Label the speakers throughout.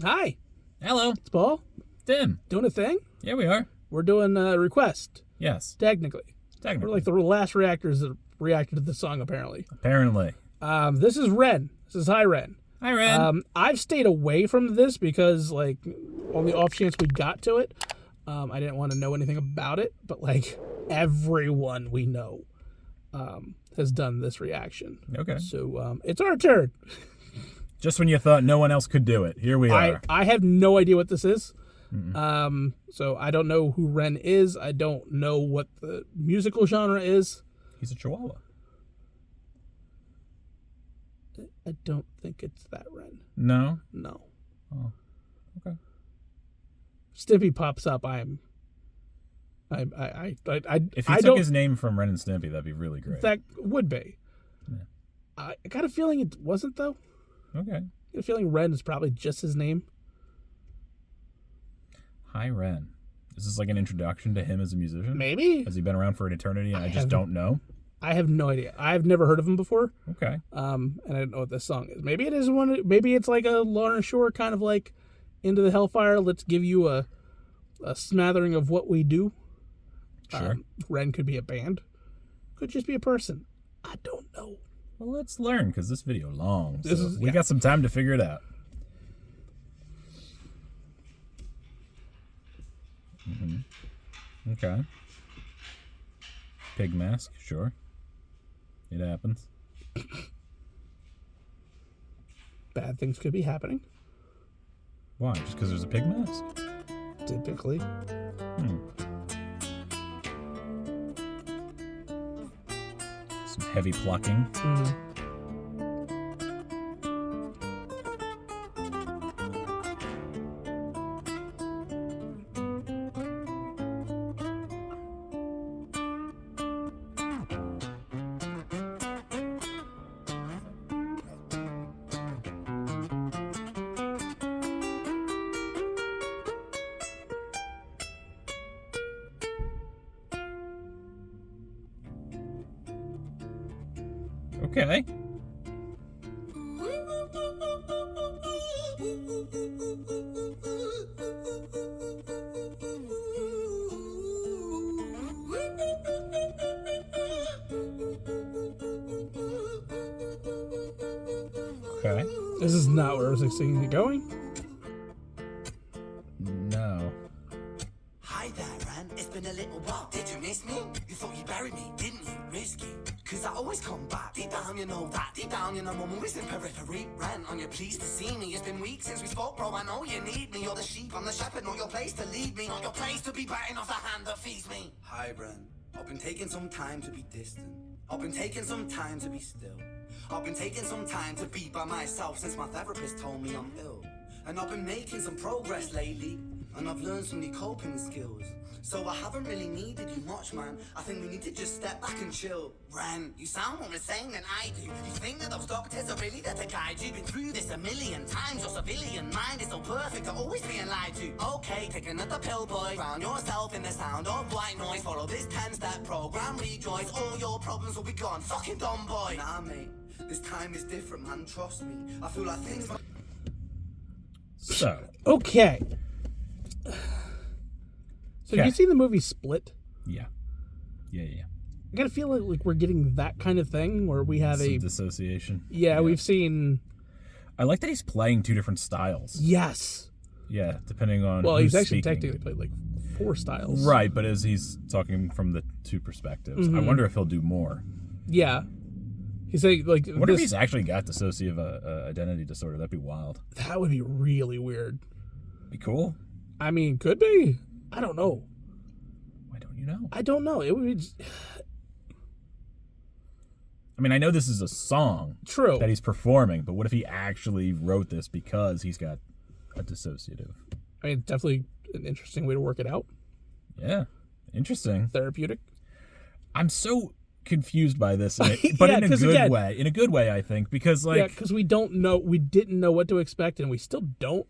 Speaker 1: Hi,
Speaker 2: Hello.
Speaker 1: it's Paul.
Speaker 2: Tim.
Speaker 1: Doing a thing?
Speaker 2: Yeah, we are.
Speaker 1: We're doing a request,
Speaker 2: Yes.
Speaker 1: technically.
Speaker 2: Technically.
Speaker 1: We're like the last reactors that reacted to the song, apparently.
Speaker 2: Apparently.
Speaker 1: This is Ren. This is Hi, Ren.
Speaker 2: Hi, Ren.
Speaker 1: I've stayed away from this because, like, on the off chance we got to it, I didn't want to know anything about it. But, like, everyone we know has done this reaction.
Speaker 2: Okay.
Speaker 1: So it's our turn.
Speaker 2: Just when you thought no one else could do it, here we are.
Speaker 1: I have no idea what this is. So I don't know who Ren is. I don't know what the musical genre is.
Speaker 2: He's a chihuahua.
Speaker 1: I don't think it's that Ren.
Speaker 2: No?
Speaker 1: No.
Speaker 2: Oh, okay.
Speaker 1: Stimpy pops up.
Speaker 2: If he took his name from Ren and Stimpy, that'd be really great.
Speaker 1: That would be.
Speaker 2: Yeah.
Speaker 1: I got a feeling it wasn't, though.
Speaker 2: Okay.
Speaker 1: I got a feeling Ren is probably just his name.
Speaker 2: Hi, Ren. Is this like an introduction to him as a musician?
Speaker 1: Maybe.
Speaker 2: Has he been around for an eternity and I just don't know?
Speaker 1: I have no idea. I've never heard of him before.
Speaker 2: Okay.
Speaker 1: And I don't know what this song is. Maybe it is one. Maybe it's like a Lorna Shore kind of like Into the Hellfire. Let's give you a smattering of what we do.
Speaker 2: Sure.
Speaker 1: Ren could be a band. Could just be a person. I don't know.
Speaker 2: Well, let's learn because this video long. We
Speaker 1: Yeah.
Speaker 2: got some time to figure it out. Okay. Pig mask, sure. It happens.
Speaker 1: Bad things could be happening.
Speaker 2: Why? Just because there's a pig mask?
Speaker 1: Typically.
Speaker 2: Some heavy plucking. Okay. Okay.
Speaker 1: This is not where I was expecting it going.
Speaker 2: No.
Speaker 3: Hi there, Ren. It's been a little while. Did you miss me? You thought you buried me, didn't you? Risky. Cause I always come back. Deep down, you know that. Deep down, you know I'm always in periphery. Ren, on your pleased to see me. It's been weeks since we spoke, bro. I know you need me. You're the sheep, I'm the shepherd. Not your place to lead me. Not your place to be biting off the hand that feeds me. Hi, Ren. I've been taking some time to be distant. I've been taking some time to be still. I've been taking some time to be by myself since my therapist told me I'm ill. And I've been making some progress lately. And I've learned some new coping skills. So I haven't really needed you much, man. I think we need to just step back and chill. Ren, you sound more insane than I do. You think that those doctors are really there to guide you? Been through this a million times. Your civilian mind is so perfect, you're always being lied to. Okay, take another pill, boy. Drown yourself in the sound of white noise. Follow this 10-step program, rejoice. All your problems will be gone. Fucking dumb boy. Nah, mate. This time is different, man. Trust me. I feel like things...
Speaker 2: So.
Speaker 1: Okay. So have you seen the movie Split?
Speaker 2: Yeah. Yeah.
Speaker 1: I gotta feel like we're getting that kind of thing where we have
Speaker 2: some dissociation.
Speaker 1: Yeah, we've seen...
Speaker 2: I like that he's playing two different styles.
Speaker 1: Yes.
Speaker 2: Yeah, depending on
Speaker 1: Well,
Speaker 2: who's
Speaker 1: he's actually
Speaker 2: speaking.
Speaker 1: technically played like 4 styles.
Speaker 2: Right, but as he's talking from the two perspectives, I wonder if he'll do more.
Speaker 1: Yeah. He's saying, like...
Speaker 2: I wonder if he's actually got dissociative identity disorder. That'd be wild.
Speaker 1: That would be really weird.
Speaker 2: Be cool.
Speaker 1: I mean, could be. I don't know.
Speaker 2: Why don't you know?
Speaker 1: I don't know. It would be...
Speaker 2: I mean, I know this is a song
Speaker 1: True.
Speaker 2: that he's performing, but what if he actually wrote this because he's got a dissociative?
Speaker 1: I mean, definitely an interesting way to work it out.
Speaker 2: Yeah. Interesting.
Speaker 1: Therapeutic.
Speaker 2: I'm so confused by this, but
Speaker 1: Yeah,
Speaker 2: in a good
Speaker 1: 'cause again-
Speaker 2: way. In a good way, I think, because like...
Speaker 1: Yeah, because we didn't know what to expect, and we still don't.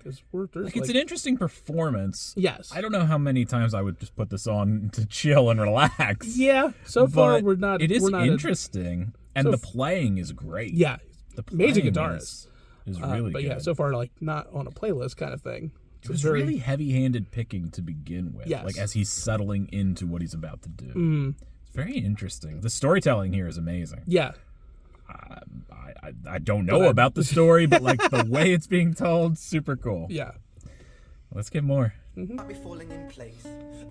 Speaker 1: Because
Speaker 2: it's an interesting performance.
Speaker 1: Yes.
Speaker 2: I don't know how many times I would just put this on to chill and relax.
Speaker 1: Yeah. So far,
Speaker 2: but
Speaker 1: we're not.
Speaker 2: It is
Speaker 1: we're not
Speaker 2: interesting, and the playing is great.
Speaker 1: Yeah.
Speaker 2: The
Speaker 1: amazing
Speaker 2: playing
Speaker 1: guitarist.
Speaker 2: is really
Speaker 1: but
Speaker 2: good.
Speaker 1: yeah, so far like not on a playlist kind of thing.
Speaker 2: It was really heavy-handed picking to begin with.
Speaker 1: Yes.
Speaker 2: Like as he's settling into what he's about to do. It's very interesting. The storytelling here is amazing.
Speaker 1: Yeah.
Speaker 2: I don't know about the story, but like the way it's being told, super cool.
Speaker 1: Yeah.
Speaker 2: Let's get more.
Speaker 3: Might be falling in place,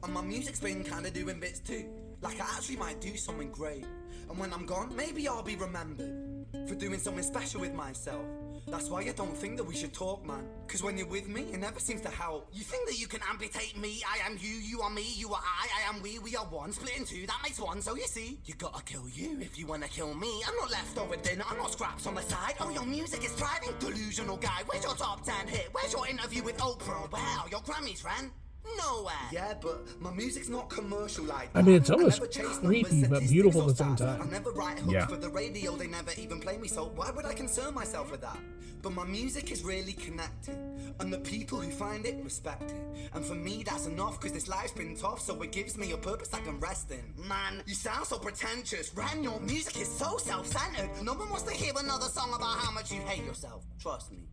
Speaker 3: and my music's been kinda doing bits too. Like I actually might do something great, and when I'm gone, maybe I'll be remembered for doing something special with myself. That's why I don't think that we should talk, man. Cause when you're with me, it never seems to help. You think that you can amputate me? I am you, you are me, you are I am we are one. Split in two, that makes one, so you see, you gotta kill you if you wanna kill me. I'm not leftover dinner, I'm not scraps on the side. Oh, your music is thriving, delusional guy. Where's your top 10 hit? Where's your interview with Oprah? Wow, your Grammys ran nowhere. Yeah, but my music's not commercial like that.
Speaker 1: I mean, it's almost
Speaker 3: never chase
Speaker 1: creepy,
Speaker 3: numbers,
Speaker 1: but
Speaker 3: statistics,
Speaker 1: beautiful
Speaker 3: or
Speaker 1: at the same
Speaker 3: stats.
Speaker 1: time.
Speaker 3: I never write hooks
Speaker 2: Yeah.
Speaker 3: for the radio, they never even play me, so why would I concern myself with that? But my music is really connected, and the people who find it respect it. And for me, that's enough, cause this life's been tough, so it gives me a purpose I can rest in. Man, you sound so pretentious. Ren, your music is so self-centered. No one wants to hear another song about how much you hate yourself. Trust me.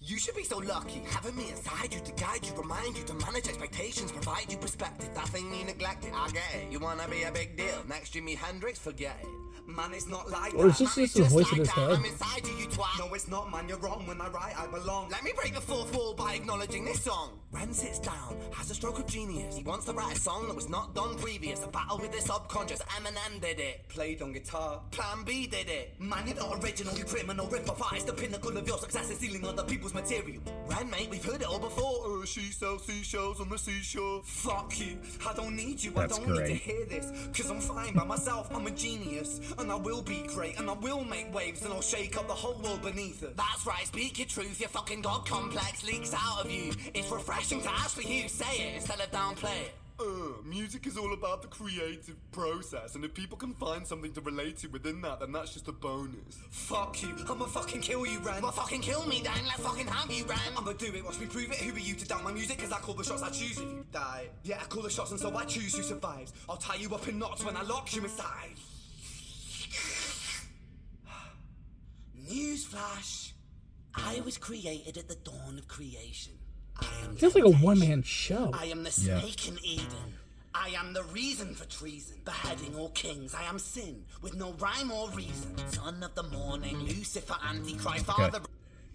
Speaker 3: You should be so lucky, having me inside you to guide you, remind you to manage expectations, provide you perspective. That thing you neglected, I get it. You wanna be a big deal, next Jimi Hendrix, forget it. Man, it's not like
Speaker 1: Or is
Speaker 3: that.
Speaker 1: this
Speaker 3: Man,
Speaker 1: just the
Speaker 3: it's
Speaker 1: voice in
Speaker 3: like
Speaker 1: his
Speaker 3: that.
Speaker 1: head?
Speaker 3: I'm inside you, you twat. No, it's not, man, you're wrong. When I write, I belong. Let me break the fourth wall by acknowledging this song. Ren sits down, has a stroke of genius. He wants to write a song that was not done previous. A battle with his subconscious, Eminem did it. Played on guitar, Plan B did it. Man, you're not original, you criminal rip-off artist. The pinnacle of your success is stealing other people's material. Ren, mate, we've heard it all before. She sells seashells on the seashore. Fuck you, I don't need you,
Speaker 2: That's
Speaker 3: I don't need to
Speaker 2: great.
Speaker 3: hear this. Cause I'm fine by myself, I'm a genius. And I will be great, and I will make waves, and I'll shake up the whole world beneath us. That's right, speak your truth, your fucking god complex leaks out of you. It's refreshing to actually hear you say it instead of downplay it. Music is all about the creative process, and if people can find something to relate to within that, then that's just a bonus. Fuck you, I'ma fucking kill you, Ren. Well, fucking kill me, then, let's fucking have you, Ren. I'ma do it, watch me prove it. Who are you to doubt my music? Cause I call the shots, I choose if you die. Yeah, I call the shots, and so I choose who survives. I'll tie you up in knots when I lock you inside. Newsflash, I was created at the dawn of creation. I am
Speaker 1: Feels like a
Speaker 3: temptation.
Speaker 1: one-man show.
Speaker 3: I am the
Speaker 2: Yeah.
Speaker 3: snake in Eden. I am the reason for treason, beheading all kings. I am sin, with no rhyme or reason. Son of the morning, Lucifer, Antichrist,
Speaker 2: Okay.
Speaker 3: Father.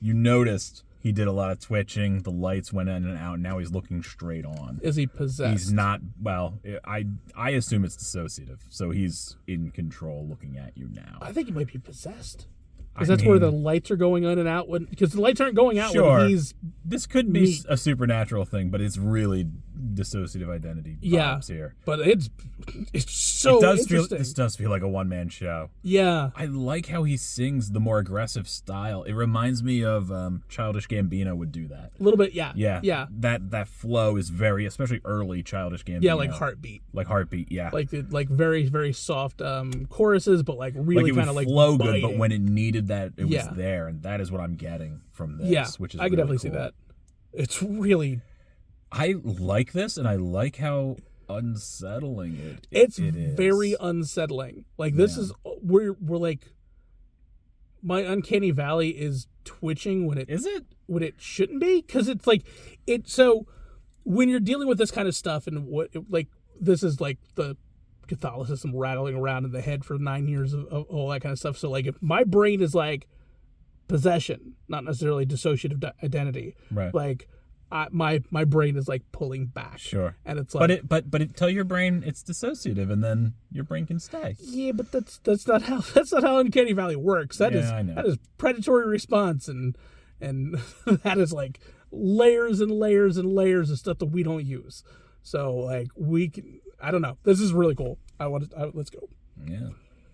Speaker 2: You noticed he did a lot of twitching. The lights went in and out. Now he's looking straight on.
Speaker 1: Is he possessed?
Speaker 2: He's not. Well, I assume it's dissociative. So he's in control, looking at you now.
Speaker 1: I think he might be possessed.
Speaker 2: I
Speaker 1: Because that's where the
Speaker 2: mean,
Speaker 1: lights are going in and out. Because the lights aren't going out
Speaker 2: Sure.
Speaker 1: when he's...
Speaker 2: This could be
Speaker 1: Neat.
Speaker 2: a supernatural thing, but it's really dissociative identity vibes here.
Speaker 1: But it's so
Speaker 2: It does feel.
Speaker 1: interesting.
Speaker 2: This does feel like a one-man show.
Speaker 1: Yeah.
Speaker 2: I like how he sings the more aggressive style. It reminds me of Childish Gambino would do that.
Speaker 1: A little bit, yeah.
Speaker 2: Yeah,
Speaker 1: Yeah.
Speaker 2: That flow is very, especially early Childish Gambino.
Speaker 1: Yeah, like Heartbeat.
Speaker 2: like Heartbeat. Yeah,
Speaker 1: Like very, very soft choruses, but like
Speaker 2: like
Speaker 1: really
Speaker 2: it
Speaker 1: kind
Speaker 2: would
Speaker 1: of like
Speaker 2: flow good,
Speaker 1: biting.
Speaker 2: but when it needed that, it
Speaker 1: Yeah.
Speaker 2: was there, and that is what I'm getting from this.
Speaker 1: Yeah,
Speaker 2: which is
Speaker 1: I could
Speaker 2: really
Speaker 1: definitely see
Speaker 2: cool.
Speaker 1: that. It's really...
Speaker 2: I like this, and I like how unsettling it
Speaker 1: It's
Speaker 2: it is.
Speaker 1: very unsettling. Like this
Speaker 2: Yeah.
Speaker 1: is we're like my uncanny valley is twitching when it
Speaker 2: Is it?
Speaker 1: when it shouldn't be, because it's like it. So when you're dealing with this kind of stuff and what like this is like the Catholicism rattling around in the head for 9 years of all that kind of stuff. So like if my brain is like possession, not necessarily dissociative identity,
Speaker 2: Right.
Speaker 1: like my brain is like pulling back.
Speaker 2: Sure.
Speaker 1: And it's like
Speaker 2: But it tell your brain it's dissociative, and then your brain can stay.
Speaker 1: yeah, but that's not how Uncanny Valley works. That is
Speaker 2: I know.
Speaker 1: that is predatory response, and that is like layers and layers and layers of stuff that we don't use. So like we can, I don't know. This is really cool. Let's go.
Speaker 2: Yeah.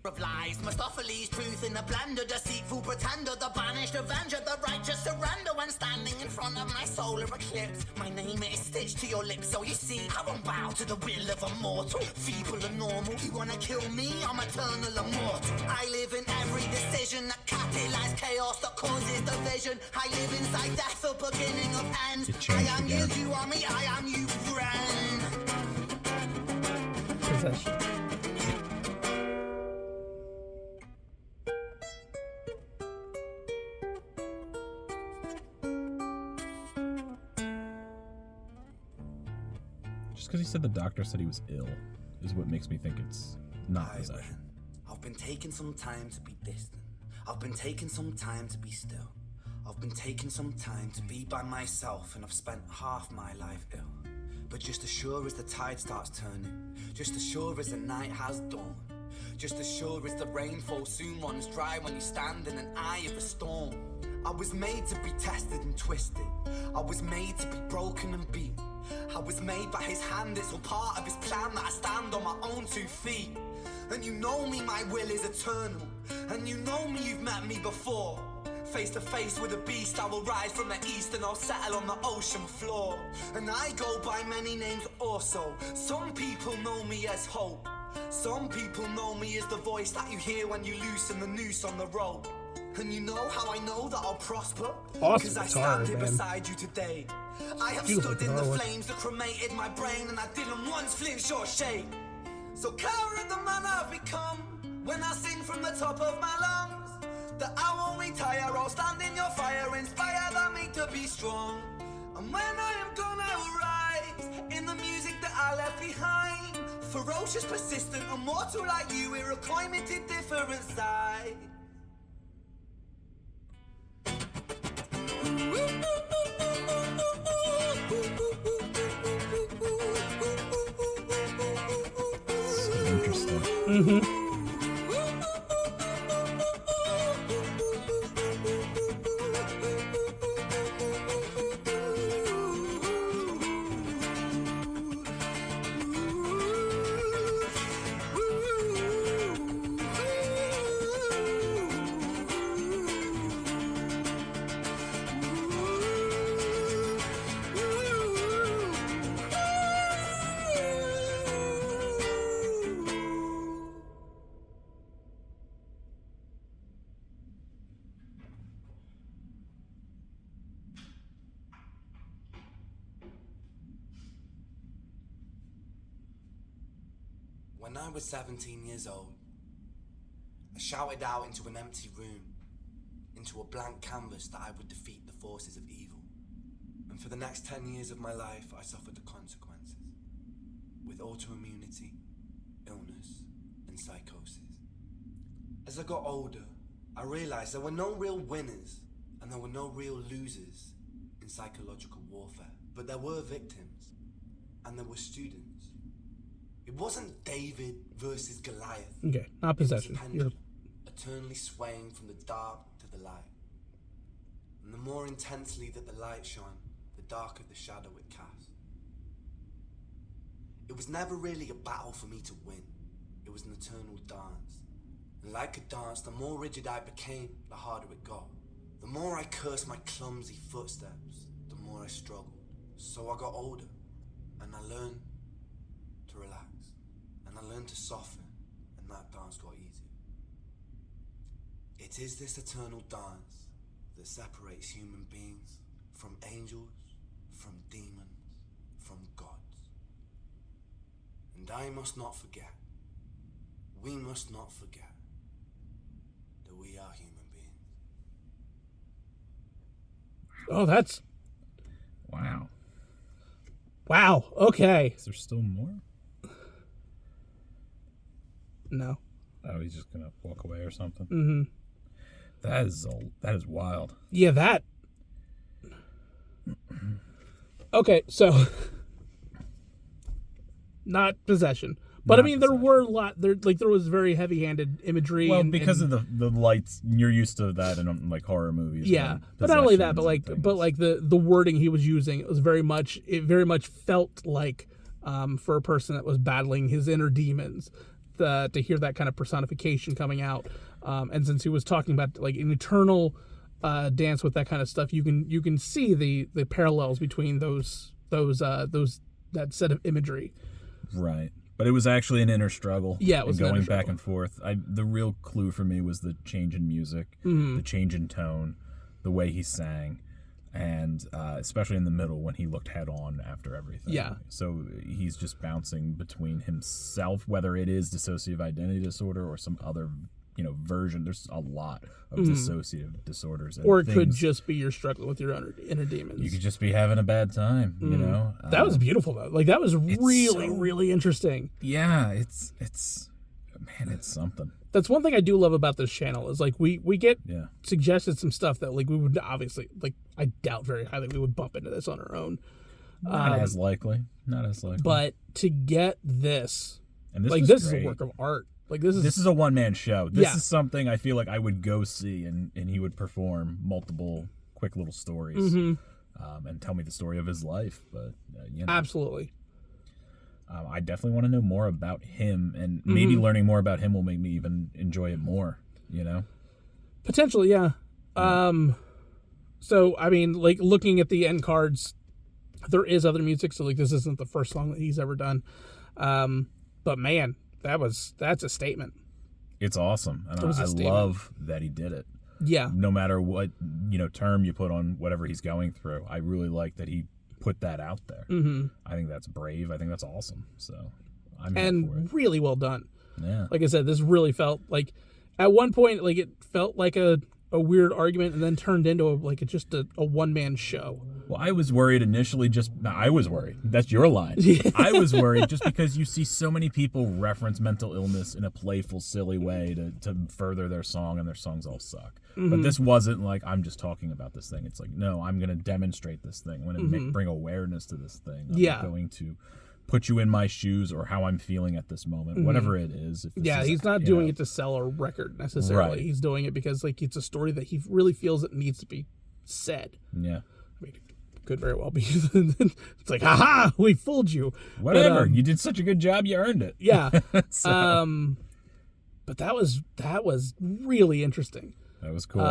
Speaker 3: Of lies, Mephistopheles, truth in the blender, deceitful pretender, the banished avenger, the righteous surrender when standing in front of my solar eclipse. My name is stitched to your lips, so you see, I won't bow to the will of a mortal, feeble and normal. You wanna kill me? I'm eternal immortal. I live in every decision that catalyzes chaos, that causes division. I live inside death, the beginning of ends.
Speaker 2: It
Speaker 3: I
Speaker 2: changed
Speaker 3: am
Speaker 2: again.
Speaker 3: you are me, I am you, friend.
Speaker 1: Possession.
Speaker 2: Just because he said the doctor said he was ill is what makes me think it's not possession.
Speaker 3: I've been taking some time to be distant. I've been taking some time to be still. I've been taking some time to be by myself, and I've spent half my life ill. But just as sure as the tide starts turning, just as sure as the night has dawned, just as sure as the rainfall soon runs dry when you stand in an eye of a storm. I was made to be tested and twisted. I was made to be broken and beat. I was made by his hand, it's all part of his plan that I stand on my own 2 feet. And you know me, my will is eternal. And you know me, you've met me before. Face to face with a beast, I will rise from the east and I'll settle on the ocean floor. And I go by many names also. Some people know me as hope. Some people know me as the voice that you hear when you loosen the noose on the rope. And you know how I know that I'll prosper?
Speaker 1: Awesome
Speaker 3: Because I
Speaker 1: guitar,
Speaker 3: stand here
Speaker 1: man.
Speaker 3: beside you today. I have
Speaker 1: Beautiful
Speaker 3: stood in the
Speaker 1: guitar work.
Speaker 3: flames that cremated my brain, and I didn't once flinch or shake. So cower the man I've become when I sing from the top of my lungs. That I won't retire, I'll stand in your fire, inspired by me to be strong. And when I am gone, I will rise in the music that I left behind. Ferocious, persistent, immortal like you, we're a climate different side.
Speaker 2: Interesting.
Speaker 1: Mm-hmm.
Speaker 3: When I was 17 years old, I shouted out into an empty room, into a blank canvas, that I would defeat the forces of evil. And for the next 10 years of my life, I suffered the consequences, with autoimmunity, illness, and psychosis. As I got older, I realized there were no real winners and there were no real losers in psychological warfare, but there were victims and there were students. It wasn't David versus Goliath.
Speaker 1: Okay, not possession.
Speaker 3: It was a
Speaker 1: You're...
Speaker 3: pendulum, eternally swaying from the dark to the light. And the more intensely that the light shone, the darker the shadow it cast. It was never really a battle for me to win. It was an eternal dance. And like a dance, the more rigid I became, the harder it got. The more I cursed my clumsy footsteps, the more I struggled. So I got older, and I learned to relax. And I learned to soften, and that dance got easier. It is this eternal dance that separates human beings from angels, from demons, from gods. And I must not forget, we must not forget, that we are human beings.
Speaker 1: Oh, that's...
Speaker 2: Wow.
Speaker 1: Wow, okay.
Speaker 2: Is there still more?
Speaker 1: No.
Speaker 2: Oh, he's just gonna walk away or something.
Speaker 1: Mm-hmm.
Speaker 2: That is wild.
Speaker 1: Yeah, that... Okay, so... Not possession. But
Speaker 2: Not
Speaker 1: I mean, there
Speaker 2: possession.
Speaker 1: were a lot... There was very heavy-handed imagery.
Speaker 2: Well,
Speaker 1: and,
Speaker 2: because
Speaker 1: and,
Speaker 2: of the lights, you're used to that in like horror movies.
Speaker 1: Yeah,
Speaker 2: and
Speaker 1: but not only that,
Speaker 2: possessions and
Speaker 1: but
Speaker 2: things.
Speaker 1: the wording he was using, it very much felt like for a person that was battling his inner demons, to hear that kind of personification coming out, and since he was talking about like an eternal dance with that kind of stuff, you can see the parallels between that set of imagery.
Speaker 2: Right. But it was actually an inner struggle.
Speaker 1: Yeah, it was
Speaker 2: and
Speaker 1: an
Speaker 2: going
Speaker 1: inner
Speaker 2: back
Speaker 1: struggle.
Speaker 2: and forth. The real clue for me was the change in music, the change in tone, the way he sang, and especially in the middle when he looked head on after everything.
Speaker 1: Yeah.
Speaker 2: So he's just bouncing between himself, whether it is dissociative identity disorder or some other version. There's a lot of dissociative disorders. And
Speaker 1: or it could just be you're struggling with your inner demons.
Speaker 2: You could just be having a bad time,
Speaker 1: That was beautiful, though. Like, that was really, really interesting.
Speaker 2: Yeah, it's something.
Speaker 1: That's one thing I do love about this channel is, like, we get
Speaker 2: Yeah.
Speaker 1: suggested some stuff that, like, we would obviously, like, I doubt very highly we would bump into this on our own.
Speaker 2: Not as likely.
Speaker 1: But to get this,
Speaker 2: and this
Speaker 1: like,
Speaker 2: was
Speaker 1: this is
Speaker 2: great.
Speaker 1: a work of art. Like, this is
Speaker 2: a one-man show. This
Speaker 1: Yeah.
Speaker 2: is something I feel like I would go see, and he would perform multiple quick little stories and tell me the story of his life. But,
Speaker 1: absolutely.
Speaker 2: I definitely want to know more about him, and maybe learning more about him will make me even enjoy it more,
Speaker 1: Potentially, yeah. So, I mean, like, looking at the end cards, there is other music, so, like, this isn't the first song that he's ever done. But, man, that's a statement.
Speaker 2: It's awesome, and I love that he did it.
Speaker 1: Yeah.
Speaker 2: No matter what, term you put on whatever he's going through, I really like that he put that out there. I think that's brave. I think that's awesome. So, I'm here for it.
Speaker 1: Really well done.
Speaker 2: Yeah.
Speaker 1: Like I said, this really felt like, at one point, like, it felt like a weird argument and then turned into just a one-man show.
Speaker 2: Well, I was worried initially. I was worried. That's your line. I was worried just because you see so many people reference mental illness in a playful, silly way to further their song, and their songs all suck. But this wasn't like, I'm just talking about this thing. It's like, no, I'm going to demonstrate this thing. I'm going to bring awareness to this thing. I'm going to put you in my shoes, or how I'm feeling at this moment, whatever it is.
Speaker 1: He's not doing it to sell a record necessarily.
Speaker 2: Right.
Speaker 1: He's doing it because, like, it's a story that he really feels it needs to be said.
Speaker 2: Yeah.
Speaker 1: I mean, it could very well be. It's like, haha, we fooled you.
Speaker 2: Whatever.
Speaker 1: But,
Speaker 2: you did such a good job, you earned it.
Speaker 1: Yeah.
Speaker 2: So.
Speaker 1: But that was really interesting.
Speaker 2: That was cool.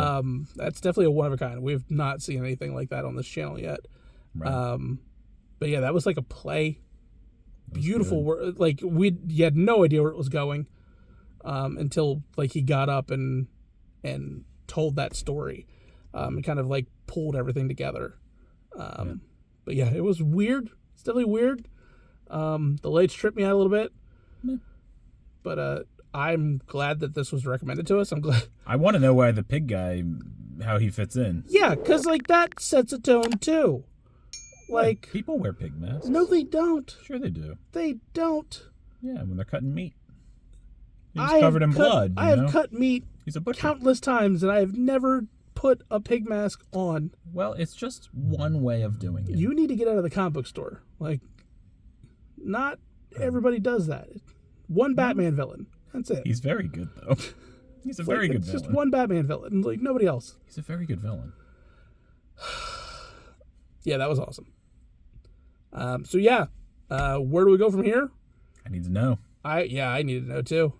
Speaker 1: That's definitely a one of a kind. We've not seen anything like that on this channel yet.
Speaker 2: Right.
Speaker 1: But yeah, that was like a play. Beautiful work. Like, you had no idea where it was going until, like, he got up and told that story and kind of, like, pulled everything together. But yeah, it was weird. It's definitely weird. The lights tripped me out a little bit. But I'm glad that this was recommended to us. I'm glad.
Speaker 2: I want to know why the pig guy, how he fits in.
Speaker 1: Yeah, because, like, that sets a tone too. Like,
Speaker 2: people wear pig masks.
Speaker 1: No, they don't.
Speaker 2: Sure they do.
Speaker 1: They don't.
Speaker 2: Yeah, when they're cutting meat. He's covered in blood.
Speaker 1: I have cut meat
Speaker 2: He's a butcher.
Speaker 1: countless times, and I have never put a pig mask on.
Speaker 2: Well, it's just one way of doing it.
Speaker 1: You need to get out of the comic book store. Like, not everybody does that. One Batman villain. That's it.
Speaker 2: He's very good, though. He's a very good villain.
Speaker 1: Just one Batman villain. Like, nobody else.
Speaker 2: He's a very good villain.
Speaker 1: Yeah, that was awesome. So yeah, where do we go from here?
Speaker 2: I need to know.
Speaker 1: I need to know too.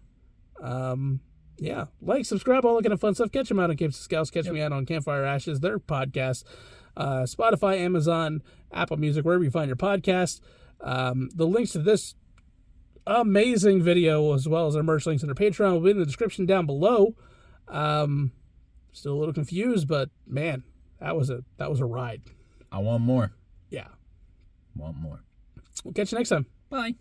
Speaker 1: Yeah, like, subscribe, all that kind of fun stuff. Catch them out on Capes and Scowls. Catch me out on Campfire Ashes, their podcast. Spotify, Amazon, Apple Music, wherever you find your podcast. The links to this amazing video, as well as our merch links and our Patreon, will be in the description down below. Still a little confused, but man, that was a ride.
Speaker 2: I want more.
Speaker 1: Yeah.
Speaker 2: Want more.
Speaker 1: We'll catch you next time.
Speaker 2: Bye.